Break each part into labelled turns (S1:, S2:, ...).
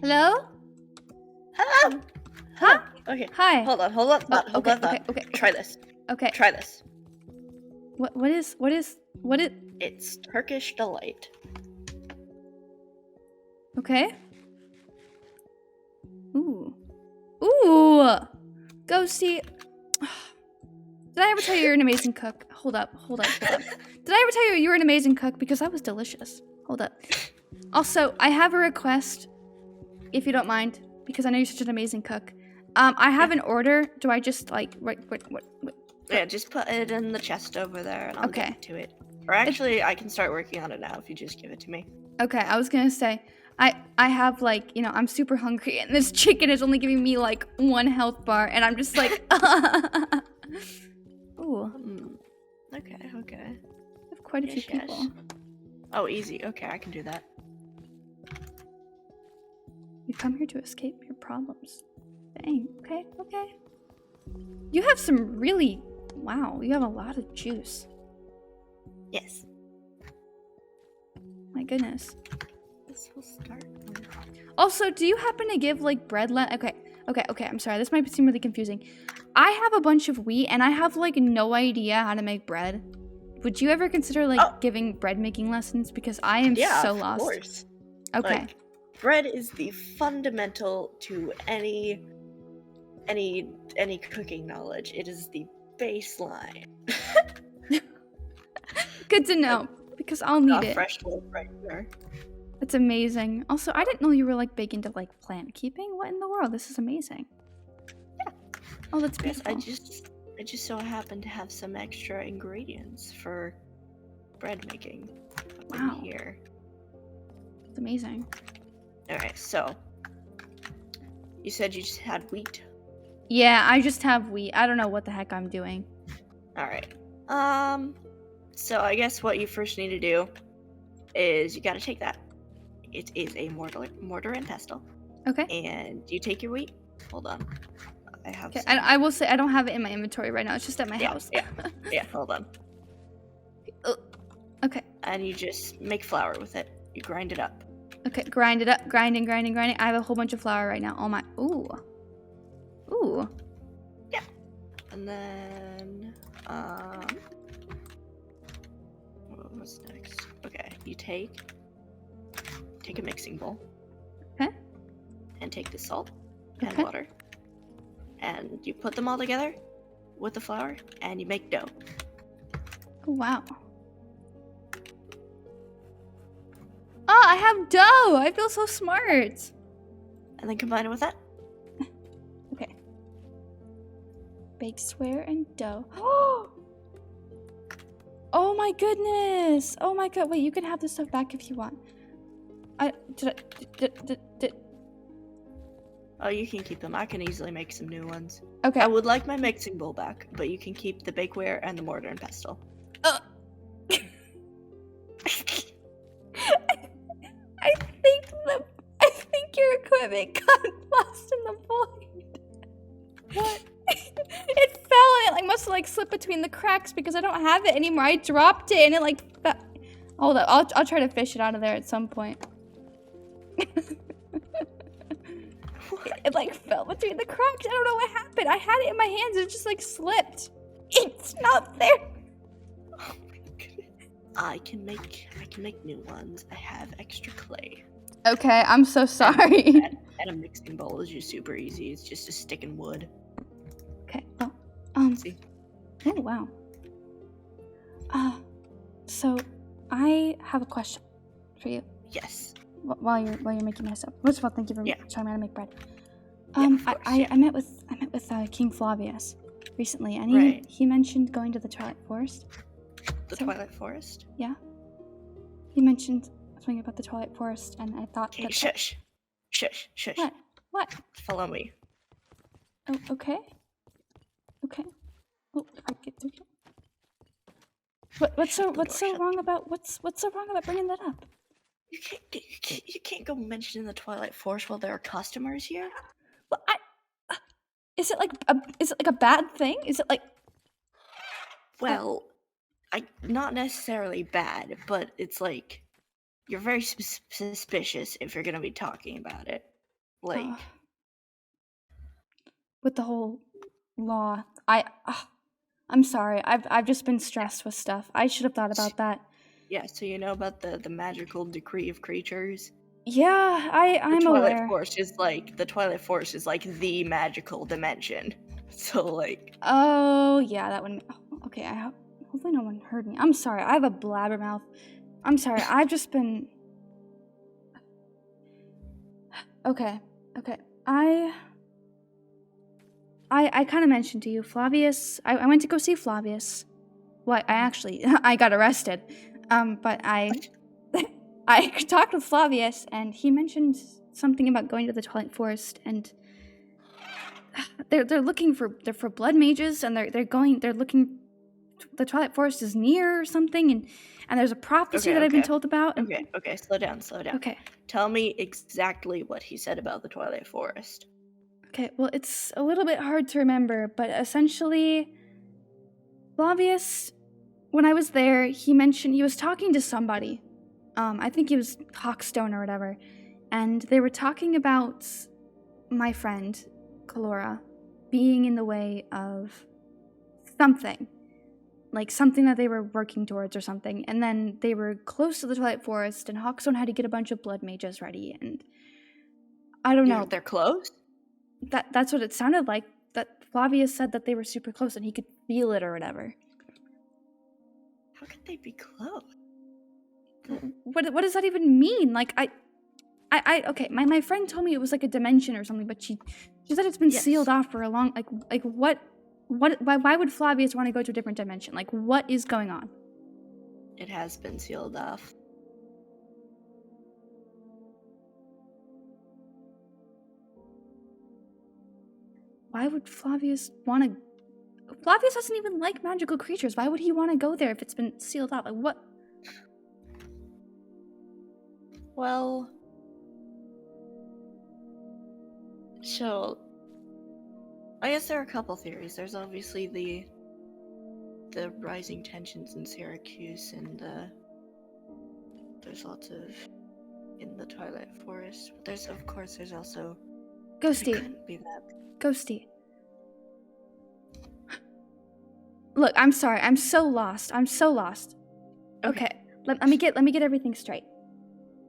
S1: Hello?
S2: Hello.
S1: Huh?
S2: Okay.
S1: Hi.
S2: Hold on. Hold
S1: Okay.
S2: on. Try this.
S1: Okay.
S2: Try this.
S1: What is?
S2: It's Turkish delight.
S1: Okay. Ooh. Ghostie. Did I ever tell you you're an amazing cook? Hold up. Did I ever tell you you were an amazing cook? Because that was delicious. Hold up. Also, I have a request, if you don't mind, because I know you're such an amazing cook. I have an order. Do I just what?
S2: Yeah, just put it in the chest over there and I'll
S1: Okay.
S2: get to it. Or actually, I can start working on it now if you just give it to me.
S1: Okay, I was gonna say, I have I'm super hungry and this chicken is only giving me 1 health bar and I'm just like, ooh.
S2: Okay.
S1: I have quite a few people.
S2: Oh, easy. Okay, I can do that.
S1: You come here to escape your problems. Dang, okay. You have some really, wow, you have a lot of juice.
S2: Yes.
S1: My goodness.
S2: This will start with...
S1: Also, do you happen to give bread okay, I'm sorry, this might seem really confusing. I have a bunch of wheat and I have no idea how to make bread. Would you ever consider giving bread making lessons? Because I am so lost.
S2: Of course.
S1: Okay.
S2: Bread is the fundamental to any cooking knowledge. It is the baseline.
S1: Good to know, because I'll need it.
S2: Fresh loaf right there.
S1: It's amazing. Also, I didn't know you were big into plant keeping. What in the world? This is amazing.
S2: Yeah.
S1: Oh, that's beautiful.
S2: I just so happen to have some extra ingredients for bread making.
S1: Wow.
S2: In here.
S1: It's amazing.
S2: Alright, so you said you just had wheat?
S1: Yeah, I just have wheat. I don't know what the heck I'm doing.
S2: Alright. So I guess what you first need to do is you gotta take that. It is a mortar and pestle.
S1: Okay.
S2: And you take your wheat. Hold on. I have some.
S1: I will say I don't have it in my inventory right now. It's just at my house.
S2: Yeah, hold on.
S1: Okay.
S2: And you just make flour with it. You grind it up.
S1: Okay, grind it up. Grinding. I have a whole bunch of flour right now. Oh my. Ooh.
S2: Yeah. And then, what's next? Okay, you take a mixing bowl.
S1: Okay.
S2: And take the salt and water. And you put them all together with the flour and you make dough.
S1: Oh, wow. Oh, I have dough! I feel so smart!
S2: And then combine it with that.
S1: Okay. Baked square and dough. Oh my goodness! Oh my god, wait, you can have this stuff back if you want.
S2: Oh, you can keep them. I can easily make some new ones.
S1: Okay.
S2: I would like my mixing bowl back, but you can keep the bakeware and the mortar and pestle.
S1: I think your equipment got lost in the void. What? It fell and it must have slipped between the cracks because I don't have it anymore. I dropped it and it fell. Hold up, I'll try to fish it out of there at some point. It fell between the cracks. I don't know what happened. I had it in my hands and it just slipped. It's not there.
S2: Oh my goodness. I can make new ones. I have extra clay.
S1: Okay, I'm so sorry.
S2: And a mixing bowl is just super easy. It's just a stick and wood.
S1: Okay. Well,
S2: See?
S1: Oh wow. So I have a question for you.
S2: Yes.
S1: While you're making this up. First of all, thank you for showing me how to make bread. I met with King Flavius recently, and he mentioned going to the Twilight Forest.
S2: Twilight Forest?
S1: Yeah. He mentioned something about the Twilight Forest, and I thought that...
S2: Shush.
S1: What?
S2: Follow me.
S1: Oh, okay. Okay. Oh, I get through here. What's so wrong about bringing that up?
S2: You can't go mentioning the Twilight Forest while there are customers here.
S1: Well, is it a bad thing? Is it
S2: Well, not necessarily bad, but it's you're very suspicious if you're gonna be talking about it. Like,
S1: with the whole law, I'm sorry. I've just been stressed with stuff. I should have thought about that.
S2: yeah, so you know about the magical decree of creatures?
S1: Yeah, I'm aware.
S2: The Twilight Forest is like the magical dimension. So like,
S1: Oh, yeah, that one. Okay, hopefully no one heard me. I'm sorry. I have a blabbermouth. I'm sorry. I've just been. Okay. I kind of mentioned to you, Flavius. I went to go see Flavius. Well, I actually I got arrested. But I talked with Flavius, and he mentioned something about going to the Twilight Forest, and they're looking for blood mages, and they're looking. The Twilight Forest is near or something, and there's a prophecy that I've been told about. And,
S2: okay, slow down.
S1: Okay.
S2: Tell me exactly what he said about the Twilight Forest.
S1: Okay, well, it's a little bit hard to remember, but essentially, Flavius, when I was there, he mentioned he was talking to somebody. I think he was Hawkstone or whatever, and they were talking about my friend, Kalora, being in the way of something. Like something that they were working towards or something. And then they were close to the Twilight Forest, and Hawkstone had to get a bunch of blood mages ready, and I don't know.
S2: They're close?
S1: That's what it sounded like. That Flavius said that they were super close and he could feel it or whatever.
S2: How could they be close?
S1: What does that even mean? Like okay, my friend told me it was like a dimension or something, but she said it's been sealed off for a long like what why would Flavius want to go to a different dimension? Like what is going on?
S2: It has been sealed off.
S1: Why would Flavius want to? Flavius doesn't even like magical creatures. Why would he want to go there if it's been sealed off? Like what?
S2: Well, so I guess there are a couple theories. There's obviously the rising tensions in Syracuse, and there's lots of in the Twilight Forest. But there's also
S1: Ghostie.
S2: It couldn't be that.
S1: Ghostie. Look, I'm sorry. I'm so lost. Okay. Let me get everything straight.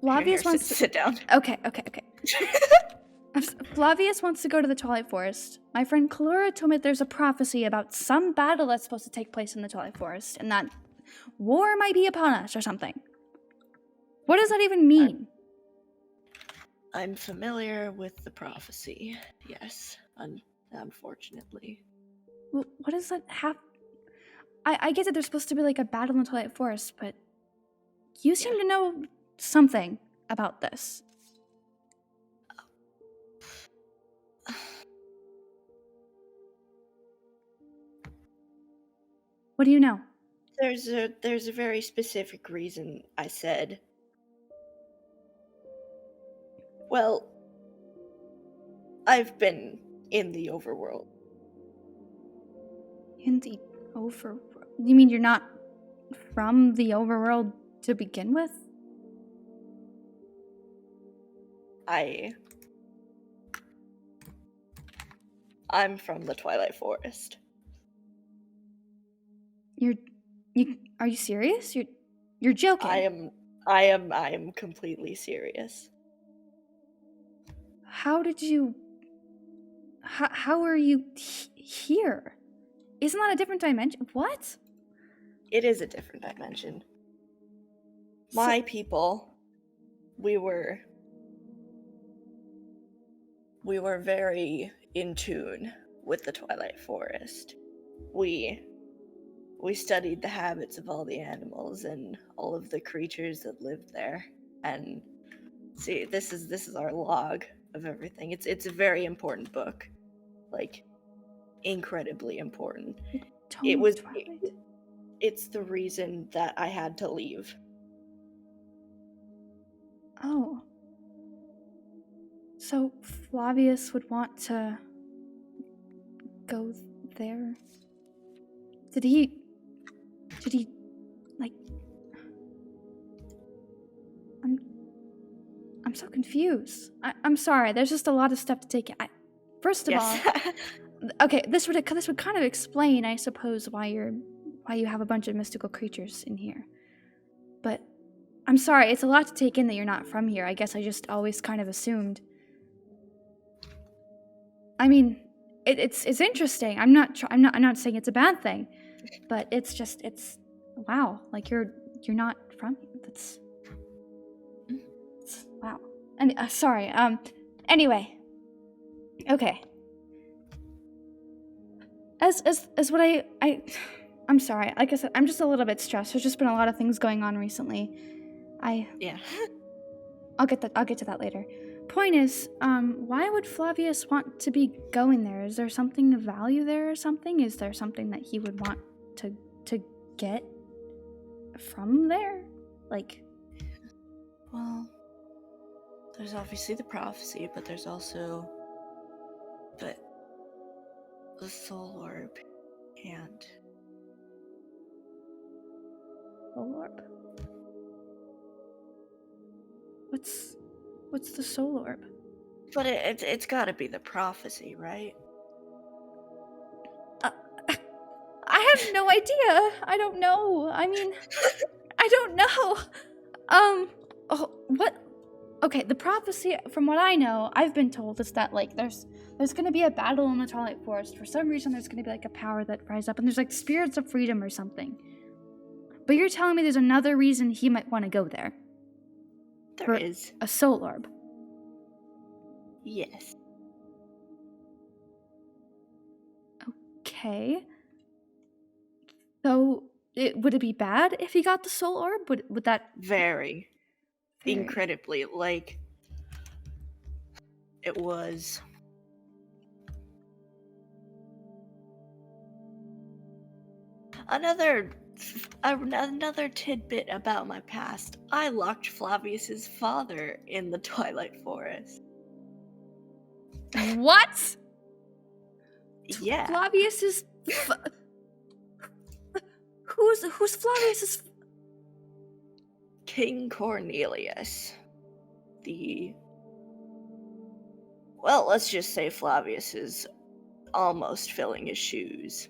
S1: Flavius wants to
S2: sit down.
S1: Okay. Flavius wants to go to the Twilight Forest. My friend Kalora told me there's a prophecy about some battle that's supposed to take place in the Twilight Forest, and that war might be upon us or something. What does that even mean?
S2: I'm familiar with the prophecy. Yes, unfortunately.
S1: Well, what does that have? I get that there's supposed to be like a battle in the Twilight Forest, but you seem to know something about this. What do you know?
S2: There's a very specific reason I said. Well, I've been in the overworld.
S1: In the overworld? You mean you're not from the overworld to begin with?
S2: I'm from the Twilight Forest.
S1: Are you serious? You're joking.
S2: I am completely serious.
S1: How are you here? Isn't that a different dimension? What?
S2: It is a different dimension. My people, we were very in tune with the Twilight Forest. We studied the habits of all the animals and all of the creatures that lived there. And see, this is our log of everything. It's a very important book. Like, incredibly important. It's the reason that I had to leave.
S1: Oh. So Flavius would want to go there? Did he like... I'm so confused. I'm sorry. There's just a lot of stuff to take in. First of all, okay, this would kind of explain, I suppose, why you have a bunch of mystical creatures in here. But I'm sorry, it's a lot to take in that you're not from here. I guess I just always kind of assumed. I mean, it's interesting. I'm not saying it's a bad thing, but it's wow. Like you're not from here. That's wow. And sorry. Anyway. Okay. As what I'm sorry. Like I said, I'm just a little bit stressed. There's just been a lot of things going on recently.
S2: Yeah.
S1: I'll get to that later. Point is, why would Flavius want to be going there? Is there something of value there or something? Is there something that he would want to get from there? Like,
S2: well, there's obviously the prophecy, but there's also the soul orb and
S1: soul orb? What's the soul orb?
S2: But it's gotta be the prophecy, right?
S1: I have no idea. I don't know. I mean, I don't know. What? Okay, the prophecy, from what I know, I've been told is that, like, there's gonna be a battle in the Twilight Forest. For some reason, there's gonna be, like, a power that rises up, and there's, like, spirits of freedom or something. But you're telling me there's another reason he might want to go there?
S2: There is.
S1: A soul orb.
S2: Yes.
S1: Okay. So, would it be bad if he got the soul orb? Would that...
S2: Very. Incredibly. Like, it was... Another tidbit about my past. I locked Flavius's father in the Twilight Forest.
S1: What?
S2: Yeah.
S1: Flavius's... Who's Flavius's...
S2: King Cornelius. Well, let's just say Flavius is almost filling his shoes.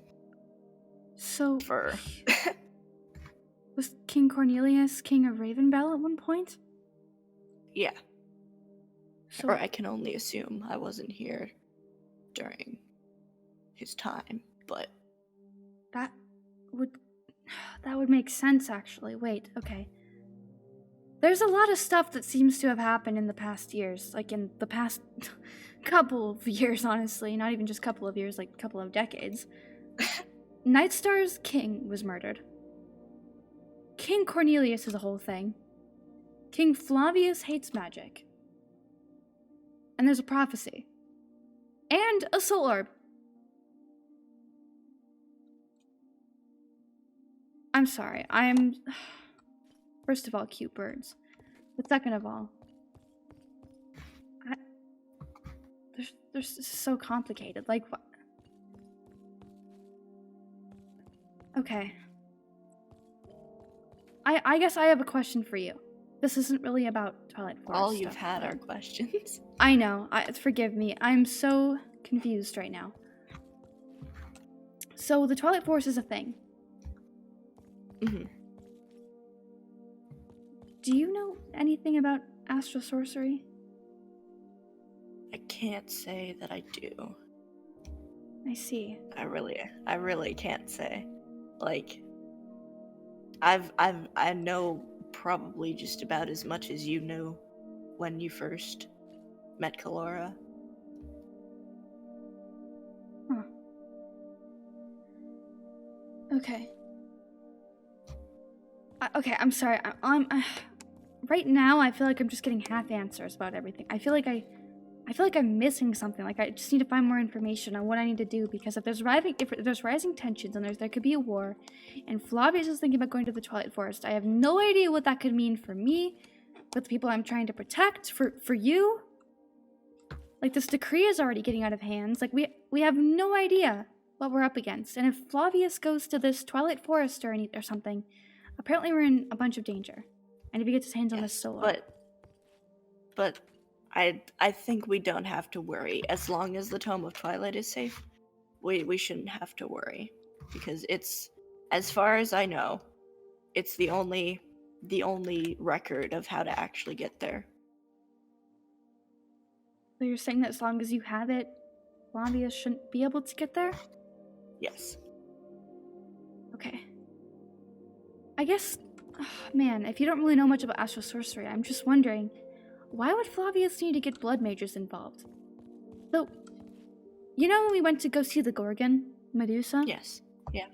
S1: So...
S2: For...
S1: Was King Cornelius king of Ravenbell at one point?
S2: Yeah.
S1: So...
S2: Or I can only assume. I wasn't here during his time, but...
S1: That would make sense, actually. Wait, okay. There's a lot of stuff that seems to have happened in the past years. Like, in the past couple of years, honestly. Not even just couple of years, like, couple of decades. Nightstar's king was murdered. King Cornelius is a whole thing. King Flavius hates magic. And there's a prophecy. And a soul orb. I'm sorry, first of all, cute birds. But second of all, they're so complicated. Like, what? Okay. I guess I have a question for you. This isn't really about Twilight Forest.
S2: All you've had are questions.
S1: I know. Forgive me. I'm so confused right now. So the Twilight Forest is a thing.
S2: Mm-hmm.
S1: Do you know anything about astral sorcery?
S2: I can't say that I do.
S1: I see.
S2: I really can't say. Like, I know probably just about as much as you knew when you first met Kalora.
S1: Huh. Okay. Okay, I'm sorry. I'm right now I feel like I'm just getting half answers about everything. I feel like I'm missing something. Like, I just need to find more information on what I need to do, because if there's rising tensions and there could be a war, and Flavius is thinking about going to the Twilight Forest, I have no idea what that could mean for me, for the people I'm trying to protect, for you. Like, this decree is already getting out of hands. Like, we have no idea what we're up against. And if Flavius goes to this Twilight Forest or something, apparently we're in a bunch of danger. And if he gets his hands on this soul orb.
S2: But I think we don't have to worry. As long as the Tome of Twilight is safe, we shouldn't have to worry. Because it's, as far as I know, it's the only record of how to actually get there.
S1: So you're saying that as long as you have it, Flavia shouldn't be able to get there?
S2: Yes.
S1: Okay. I guess, man, if you don't really know much about astral sorcery, I'm just wondering, why would Flavius need to get blood mages involved? So, you know when we went to go see the Gorgon, Medusa?
S2: Yes. Yeah.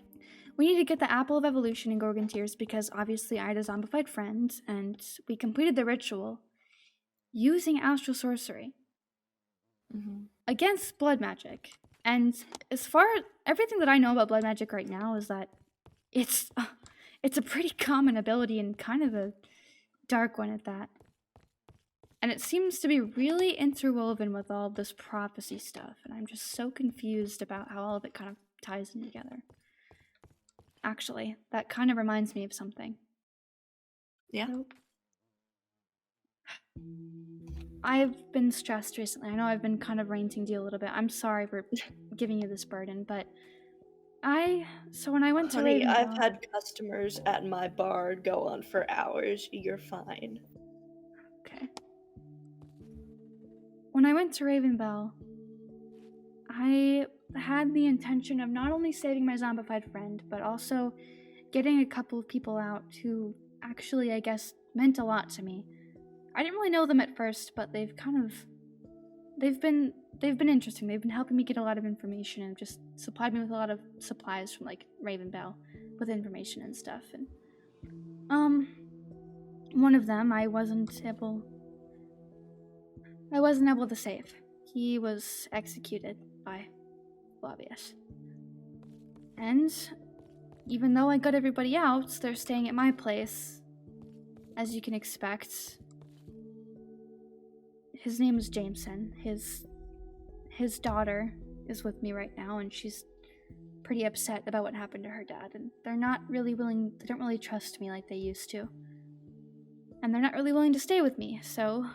S1: We need to get the Apple of Evolution in Gorgon Tears because obviously I had a zombified friend, and we completed the ritual using astral sorcery against blood magic. And as far as everything that I know about blood magic right now is that it's a pretty common ability and kind of a dark one at that. And it seems to be really interwoven with all of this prophecy stuff, and I'm just so confused about how all of it kind of ties in together. Actually, that kind of reminds me of something.
S2: Yeah.
S1: Nope. I've been stressed recently. I know I've been kind of ranting to you a little bit. I'm sorry for giving you this burden, but so when I went to
S2: Honey,
S1: Ravenbell,
S2: I've had customers at my bar go on for hours. You're fine.
S1: Okay. When I went to Ravenbell, I had the intention of not only saving my zombified friend, but also getting a couple of people out who actually, I guess, meant a lot to me. I didn't really know them at first, but they've been interesting. They've been helping me get a lot of information and just supplied me with a lot of supplies from like Ravenbell with information and stuff. And one of them I wasn't able to save. He was executed by Flavius. And even though I got everybody out, they're staying at my place, as you can expect. His name is Jameson. His daughter is with me right now, and she's pretty upset about what happened to her dad, and they don't really trust me like they used to. And they're not really willing to stay with me, so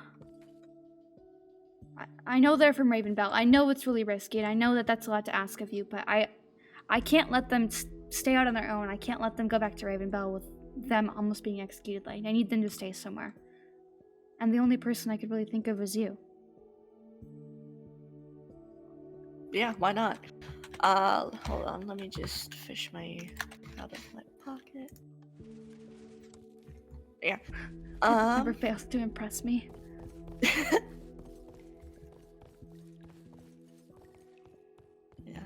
S1: I know they're from Ravenbell. I know it's really risky, and I know that that's a lot to ask of you, but I can't let them stay out on their own. I can't let them go back to Ravenbell with them almost being executed. Like, I need them to stay somewhere. And the only person I could really think of was you.
S2: Yeah, why not? Hold on, let me just fish out of my pocket. Yeah.
S1: Never fails to impress me.
S2: Yeah.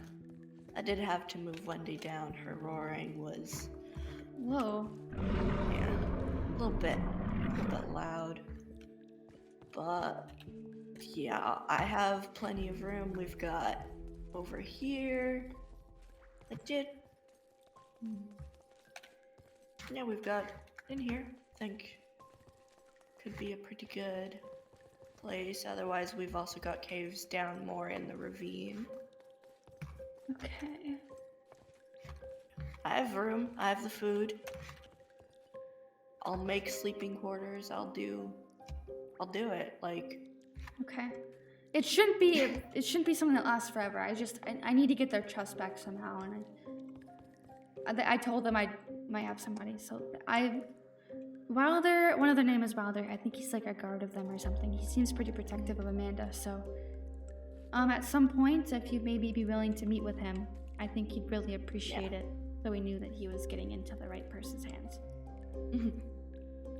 S2: I did have to move Wendy down. Her roaring was...
S1: Whoa.
S2: Yeah. A little bit loud. But yeah, I have plenty of room. We've got over here. Yeah, we've got in here. I think could be a pretty good place. Otherwise, we've also got caves down more in the ravine.
S1: Okay.
S2: I have room. I have the food. I'll make sleeping quarters. I'll do it. Like,
S1: Okay. It shouldn't be something that lasts forever. I need to get their trust back somehow, and I told them I might have somebody. So Wilder, one of their name is Wilder. I think he's like a guard of them or something. He seems pretty protective of Amanda. So, at some point, if you'd maybe be willing to meet with him, I think he'd really appreciate it. So we knew that he was getting into the right person's hands.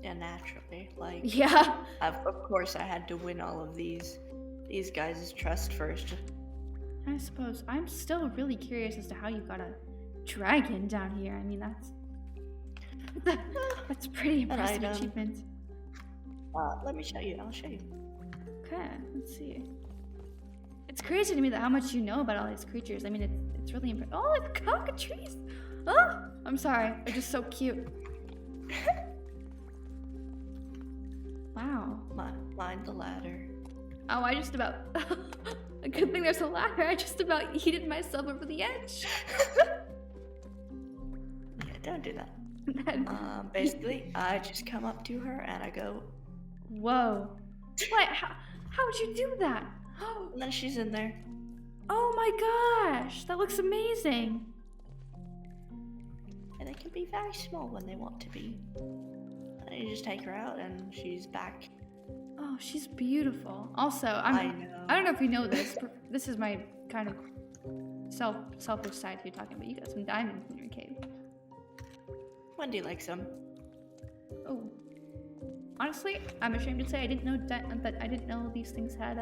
S2: Yeah, naturally. Like,
S1: yeah.
S2: Of course, I had to win all of these guys' trust first.
S1: I suppose. I'm still really curious as to how you got a dragon down here. I mean, that's pretty impressive achievement.
S2: Let me show you. I'll show you.
S1: Okay, let's see. It's crazy to me that how much you know about all these creatures. I mean, it's really impressive. Oh, it's cockatrice! Oh, I'm sorry. They're just so cute. Wow.
S2: Mind the ladder.
S1: Oh, I just about... A good thing there's a ladder. I just about yeeted myself over the edge.
S2: Yeah, don't do that. Basically, I just come up to her and I go...
S1: Whoa. What? How would you do that?
S2: And then she's in there.
S1: Oh my gosh, that looks amazing.
S2: And they can be very small when they want to be. And you just take her out and she's back.
S1: Oh, she's beautiful. Also,
S2: I know.
S1: I don't know if you know this, but this is my kind of selfish side here talking about. You got some diamonds in your cave.
S2: Wendy likes them.
S1: Oh. Honestly, I'm ashamed to say I didn't know that I didn't know these things had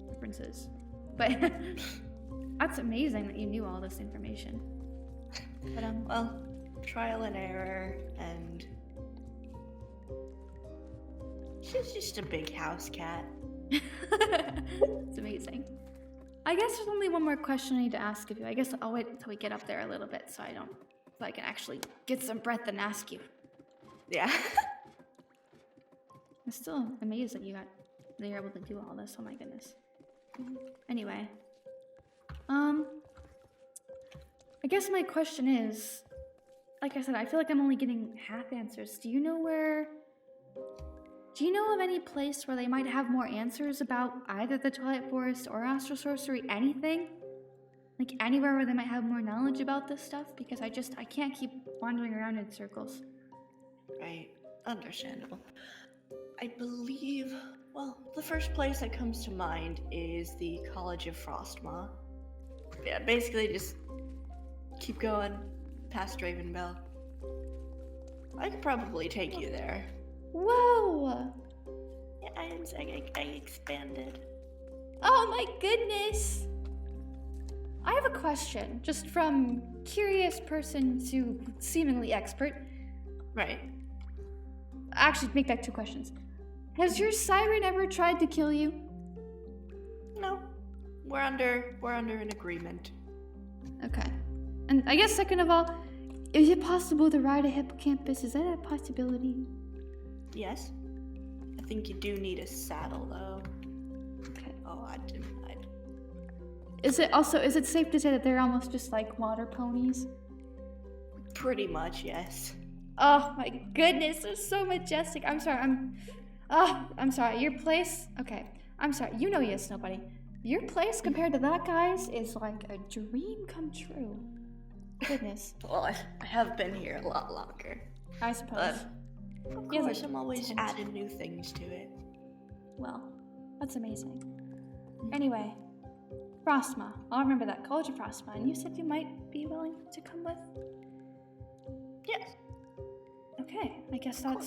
S1: differences. But that's amazing that you knew all this information. But
S2: well, trial and error, and she's just a big house cat.
S1: it's amazing. I guess there's only one more question I need to ask of you. I guess I'll wait until we get up there a little bit so I can actually get some breath and ask you.
S2: Yeah.
S1: I'm still amazed that you're able to do all this. Oh my goodness. Anyway, I guess my question is, like I said, I feel like I'm only getting half answers. Do you know of any place where they might have more answers about either the Twilight Forest or astral sorcery? Anything? Like anywhere where they might have more knowledge about this stuff? Because I can't keep wandering around in circles.
S2: Right. Understandable. I believe, well, the first place that comes to mind is the College of Frostmaw. Yeah, basically just keep going past Ravenbell. I could probably take you there.
S1: Whoa!
S2: Yeah, I expanded.
S1: Oh my goodness! I have a question, just from curious person to seemingly expert.
S2: Right.
S1: Actually, make that 2 questions. Has your siren ever tried to kill you?
S2: No. We're under an agreement.
S1: Okay. And I guess second of all, is it possible to ride a hippocampus? Is that a possibility?
S2: Yes. I think you do need a saddle though.
S1: Okay.
S2: Oh, I didn't.
S1: Is it safe to say that they're almost just like water ponies?
S2: Pretty much, yes.
S1: Oh my goodness, they're so majestic. I'm sorry, I'm sorry. Your place, okay. I'm sorry, you know Yesnobody. Your place compared to that guy's is like a dream come true. Goodness.
S2: Well, I have been here a lot longer.
S1: I suppose.
S2: But of course, I'm always adding new things to it.
S1: Well, that's amazing. Anyway, Frostmaw. I'll remember that. College of Frostmaw. And you said you might be willing to come with?
S2: Yes.
S1: Okay, I guess that'd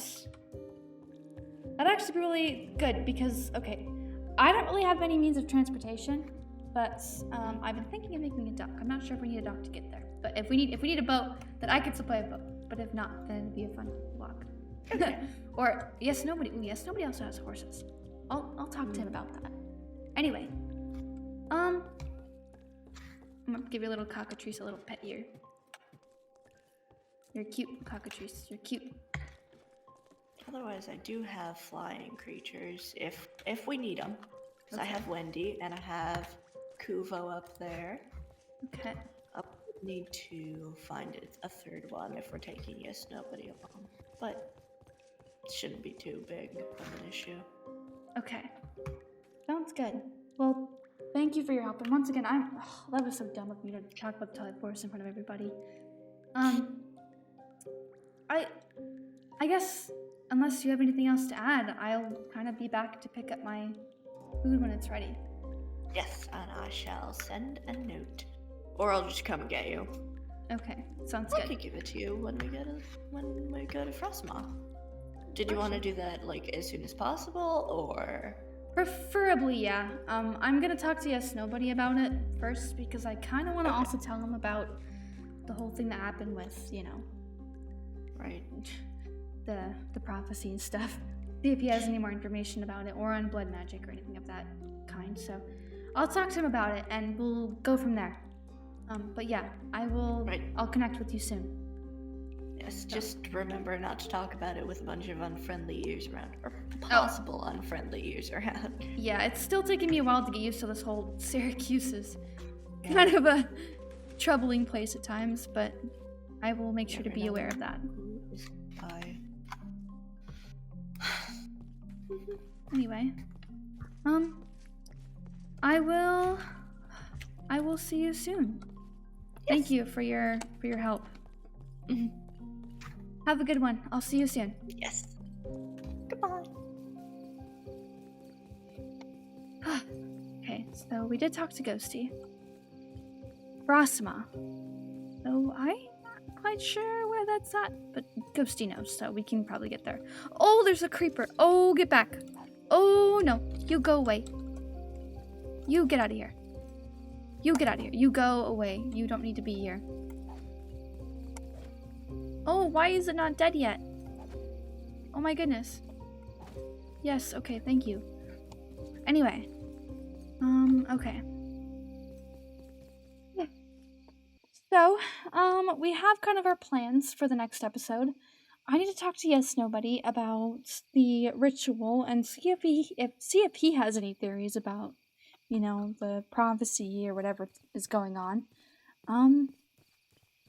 S1: actually be really good because, okay, I don't really have any means of transportation, but I've been thinking of making a dock. I'm not sure if we need a dock to get there, but if we need a boat, then I could supply a boat. But if not, then it'd be a fun walk. Or Yesnobody. Ooh, Yesnobody also has horses. I'll talk to him about that. Anyway, I'm gonna give your little cockatrice a little pet here. You're cute, cockatrice. You're cute.
S2: Otherwise, I do have flying creatures if we need them. Because I have Wendy and I have Kuvo up there.
S1: Okay.
S2: I need to find a third one if we're taking Yesnobody along. But it shouldn't be too big of an issue.
S1: Okay. Sounds good. Well, thank you for your help. And once again, that was so dumb of me to talk about the Twilight Forest in front of everybody. I guess, unless you have anything else to add, I'll kind of be back to pick up my food when it's ready.
S2: Yes, and I shall send a note. Or I'll just come and get you.
S1: Okay, sounds
S2: I
S1: good.
S2: could give it to you when we go to Frostmaw. Did you want to do that like as soon as possible, or?
S1: Preferably, yeah. I'm gonna talk to Yesnobody about it first because I kind of want to also tell him about the whole thing that happened with,
S2: Right.
S1: the prophecy and stuff. See if he has any more information about it, or on blood magic or anything of that kind. So I'll talk to him about it, and we'll go from there. But yeah, I will.
S2: Right.
S1: I'll connect with you soon.
S2: Yes, just remember not to talk about it with a bunch of unfriendly ears around, or possible unfriendly ears around.
S1: Yeah, it's still taking me a while to get used to this whole Syracuse is kind of a troubling place at times, but I will make sure to be aware of that.
S2: Bye.
S1: Anyway, I will see you soon.
S2: Yes.
S1: Thank you for your help. Have a good one. I'll see you soon.
S2: Yes. Goodbye.
S1: Okay, so we did talk to Ghostie. Frosma. So I'm not quite sure where that's at, but Ghostie knows, so we can probably get there. Oh, there's a creeper. Oh, get back. Oh, no. You go away. You get out of here. You get out of here. You go away. You don't need to be here. Oh, why is it not dead yet? Oh my goodness. Yes, okay, thank you. Anyway. Okay. So, we have kind of our plans for the next episode. I need to talk to Yesnobody about the ritual and see if he has any theories about, you know, the prophecy or whatever is going on. I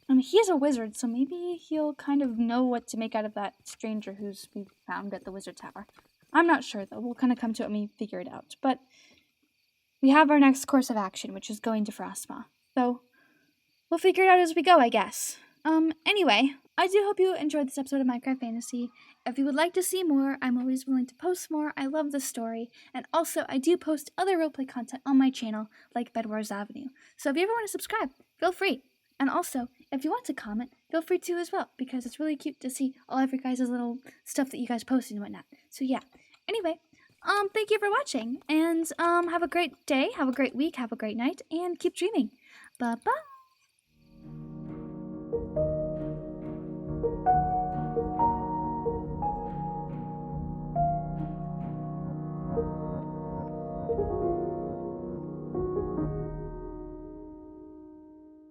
S1: mean, he is a wizard, so maybe he'll kind of know what to make out of that stranger who's we found at the wizard tower. I'm not sure, though. We'll kind of come to it when we figure it out. But we have our next course of action, which is going to Frostma. So we'll figure it out as we go, I guess. Anyway, I do hope you enjoyed this episode of Minecraft Fantasy. If you would like to see more, I'm always willing to post more. I love this story. And also, I do post other roleplay content on my channel, like Bed Wars Avenue. So if you ever want to subscribe, feel free. And also, if you want to comment, feel free to as well, because it's really cute to see all of your guys' little stuff that you guys post and whatnot. So yeah. Anyway, thank you for watching, and have a great day, have a great week, have a great night, and keep dreaming. Bye-bye.